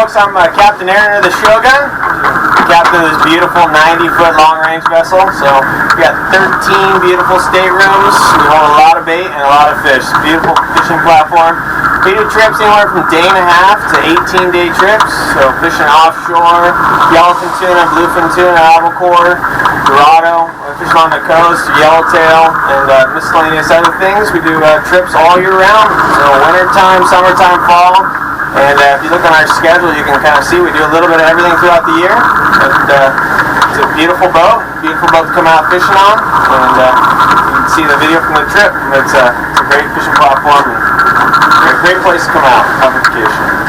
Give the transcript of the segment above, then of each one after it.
folks, I'm Captain Aaron of the Shogun, captain of this beautiful 90-foot long-range vessel. So we got 13 beautiful staterooms. We hold a lot of bait and a lot of fish. Beautiful fishing platform. We do trips anywhere from day and a half to 18-day trips. So fishing offshore, yellowfin tuna, bluefin tuna, albacore, dorado, fishing on the coast, yellowtail, and miscellaneous other things. We do trips all year round. So wintertime, summertime, fall. And if you look on our schedule, you can kind of see we do a little bit of everything throughout the year. And, it's a beautiful boat to come out fishing on. And you can see the video from the trip. It's a great fishing platform and a great place to come out on vacation.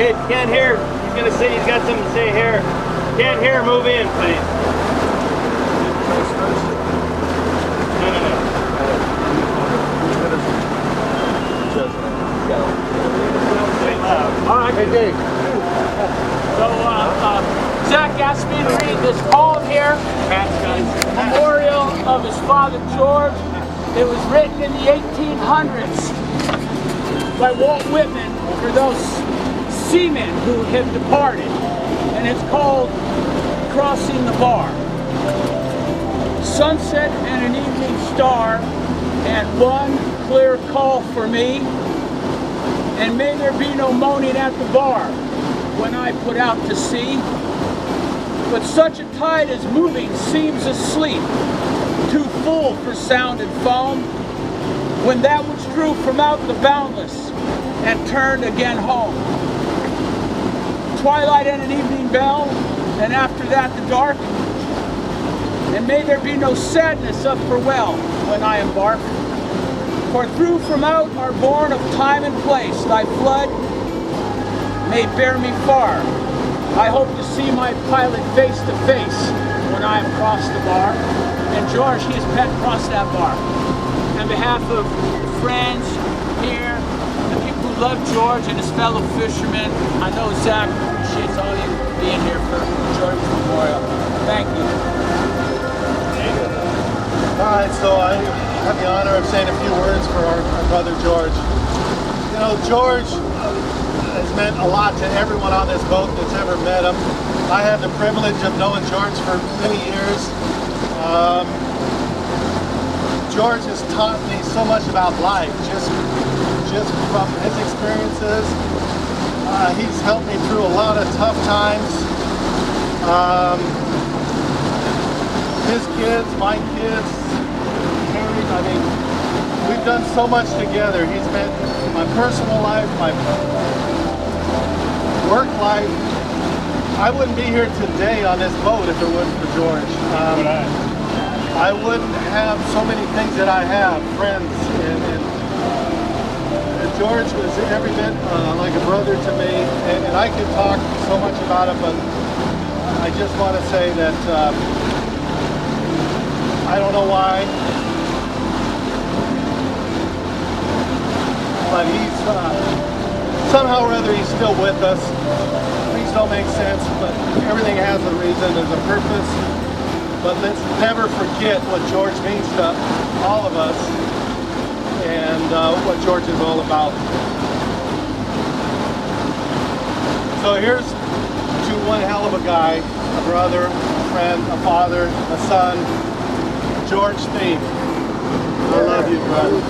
Kid, can't hear. He's gonna say he's got something to say here. Can't hear. Move in, please. No. All right. Hey, Dave. So, Zach asked me to read this poem here in memorial of his father George. It was written in the 1800s by Walt Whitman for those seamen who have departed, and it's called Crossing the Bar. Sunset and an evening star, and one clear call for me, and may there be no moaning at the bar when I put out to sea. But such a tide as moving seems asleep, too full for sound and foam, when that which drew from out the boundless and turned again home. Twilight and an evening bell, and after that the dark, and may there be no sadness of farewell when I embark. For through from out are born of time and place, thy flood may bear me far. I hope to see my pilot face to face when I am across the bar. And George, he has pet crossed that bar. On behalf of friends here, the people who love George and his fellow fishermen, I know Zach appreciates all you being here for George's memorial. Thank you. All right, so I have the honor of saying a few words for our brother George. You know, George has meant a lot to everyone on this boat that's ever met him. I had the privilege of knowing George for many years. George has taught me so much about life, just from his experiences. He's helped me through a lot of tough times. His kids, my kids, Harry, I mean, we've done so much together. He's been my personal life, my work life. I wouldn't be here today on this boat if it wasn't for George. I wouldn't have so many things that I have, friends, and George was every bit like a brother to me, and I could talk so much about him, but I just want to say that I don't know why, but he's somehow or other he's still with us. Things don't make sense, but everything has a reason, there's a purpose. But let's never forget what George means to all of us and what George is all about. So here's to one hell of a guy, a brother, a friend, a father, a son, George Thieme. I love you, brother.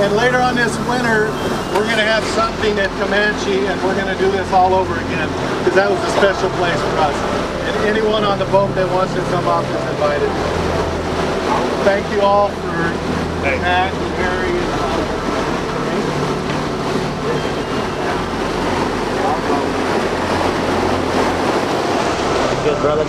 And later on this winter, we're going to have something at Comanche, and we're going to do this all over again, because that was a special place for us. And anyone on the boat that wants to come up is invited. Thank you all for Matt and Harry and Good, brother.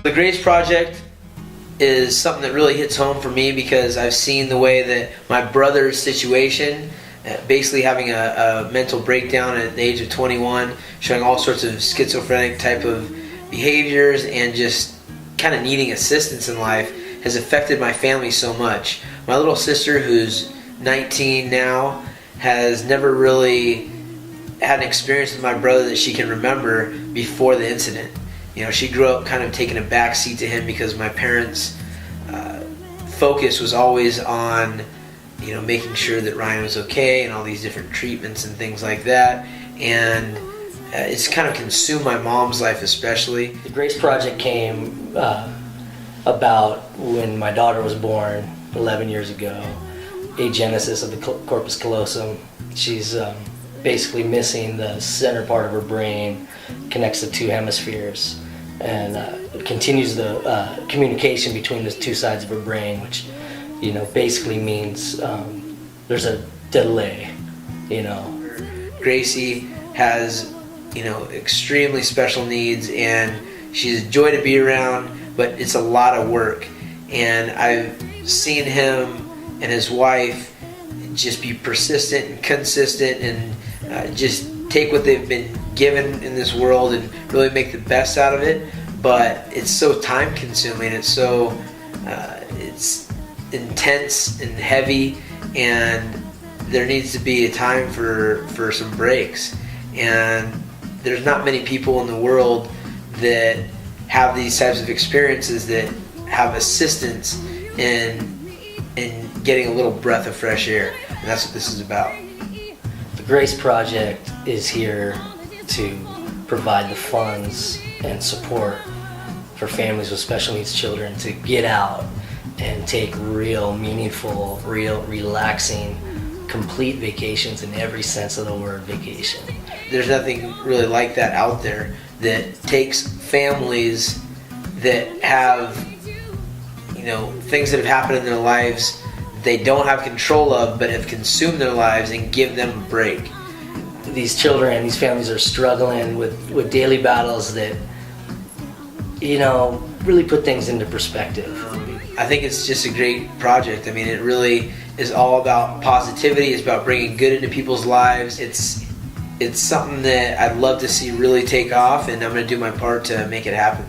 The Grace Project is something that really hits home for me because I've seen the way that my brother's situation, basically having a mental breakdown at the age of 21, showing all sorts of schizophrenic type of behaviors and just kind of needing assistance in life, has affected my family so much. My little sister, who's 19 now, has never really had an experience with my brother that she can remember before the incident. You know, she grew up kind of taking a back seat to him because my parents' focus was always on, you know, making sure that Ryan was okay and all these different treatments and things like that. And it's kind of consumed my mom's life especially. The Grace Project came about when my daughter was born 11 years ago, agenesis of the corpus callosum. She's basically missing the center part of her brain, connects the two hemispheres, and continues the communication between the two sides of her brain, which, you know, basically means there's a delay, you know. Gracie has, you know, extremely special needs, and she's a joy to be around, but it's a lot of work. And I've seen him and his wife just be persistent and consistent and just take what they've been given in this world and really make the best out of it. But it's so time consuming, it's so it's intense and heavy, and there needs to be a time for some breaks. And there's not many people in the world that have these types of experiences that have assistance in getting a little breath of fresh air. And that's what this is about. The Grace Project is here to provide the funds and support for families with special needs children to get out and take real, meaningful, real, relaxing, complete vacations in every sense of the word vacation. There's nothing really like that out there that takes families that have, you know, things that have happened in their lives they don't have control of but have consumed their lives, and give them a break. These children, these families are struggling with daily battles that, you know, really put things into perspective. I think it's just a great project. I mean, it really is all about positivity. It's about bringing good into people's lives. It's something that I'd love to see really take off, and I'm going to do my part to make it happen.